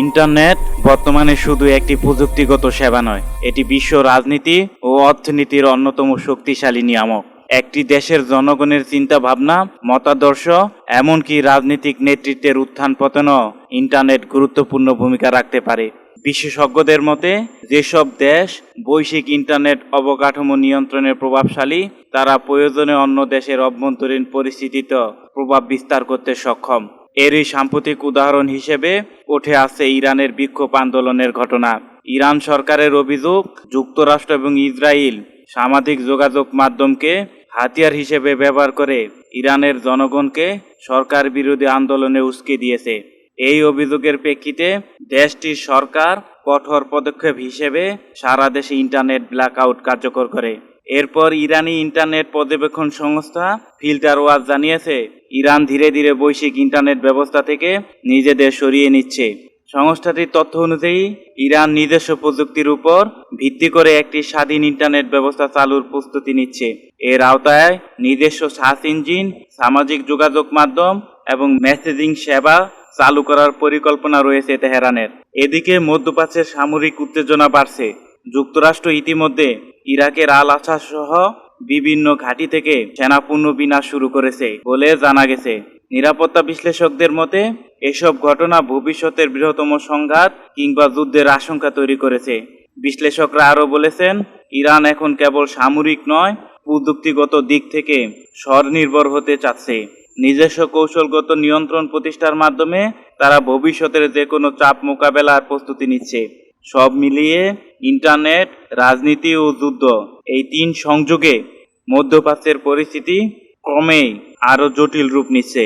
Internet বর্তমানে শুধু একটি প্রযুক্তিগত সেবা নয়, এটি বিশ্ব রাজনীতি ও অর্থনীতির অন্যতম শক্তিশালী নিয়ামক। একটি দেশের জনগণের চিন্তা ভাবনা, মতাদর্শ, এমনকি রাজনৈতিক নেতৃত্বের উত্থান পতনও ইন্টারনেট গুরুত্বপূর্ণ ভূমিকা রাখতে পারে। বিশেষজ্ঞদের মতে, যেসব দেশ বৈশ্বিক ইন্টারনেট অবকাঠামো নিয়ন্ত্রণে প্রভাবশালী, তারা প্রয়োজনে অন্য দেশের অভ্যন্তরীণ পরিস্থিতিতেও প্রভাব বিস্তার করতে সক্ষম। এরই সাম্প্রতিক উদাহরণ হিসেবে উঠে আসছে ইরানের বিক্ষোভ আন্দোলনের ঘটনা। ইরান সরকারের অভিযোগ, যুক্তরাষ্ট্র এবং ইসরায়েল সামাজিক যোগাযোগ মাধ্যমকে হাতিয়ার হিসেবে ব্যবহার করে ইরানের জনগণকে সরকার বিরোধী আন্দোলনে উস্কে দিয়েছে। এই অভিযোগের প্রেক্ষিতে দেশটির সরকার কঠোর পদক্ষেপ হিসেবে সারা দেশে ইন্টারনেট ব্ল্যাকআউট কার্যকর করে। এরপর ইরানি ইন্টারনেট পর্যবেক্ষণ সংস্থা ফিল্টার ওয়াচ জানিয়েছে, ইরান ধীরে ধীরে বৈশ্বিক ইন্টারনেট ব্যবস্থা থেকে নিজেদের সরিয়ে নিচ্ছে। সংস্থাটির তথ্য অনুযায়ী ইরান নিজস্ব প্রযুক্তির উপর ভিত্তি করে একটি স্বাধীন ইন্টারনেট ব্যবস্থা চালুর প্রস্তুতি নিচ্ছে। এর আওতায় নিজস্ব সার্চ ইঞ্জিন, সামাজিক যোগাযোগ মাধ্যম এবং মেসেজিং সেবা চালু করার পরিকল্পনা রয়েছে তেহরানের। এদিকে মধ্যপ্রাচ্যের সামরিক উত্তেজনা বাড়ছে। যুক্তরাষ্ট্র ইতিমধ্যে ইরাকের আল আসাদ সহ বিভিন্ন ঘাঁটি থেকে সেনাপূর্ণ বিনাশ শুরু করেছে বলে জানা গেছে। নিরাপত্তা বিশ্লেষকদের মতে, এসব ঘটনা ভবিষ্যতের বৃহত্তম সংঘাত কিংবা যুদ্ধের আশঙ্কা তৈরি করেছে। বিশ্লেষকরা আরও বলেছেন, ইরান এখন কেবল সামরিক নয়, প্রযুক্তিগত দিক থেকে স্বনির্ভর হতে চাচ্ছে। নিজস্ব কৌশলগত নিয়ন্ত্রণ প্রতিষ্ঠার মাধ্যমে তারা ভবিষ্যতের যে কোনো চাপ মোকাবেলার প্রস্তুতি নিচ্ছে। সব মিলিয়ে ইন্টারনেট, রাজনীতি ও যুদ্ধ, এই তিন সংযোগে মধ্যপ্রাচ্যের পরিস্থিতি ক্রমেই আরও জটিল রূপ নিচ্ছে।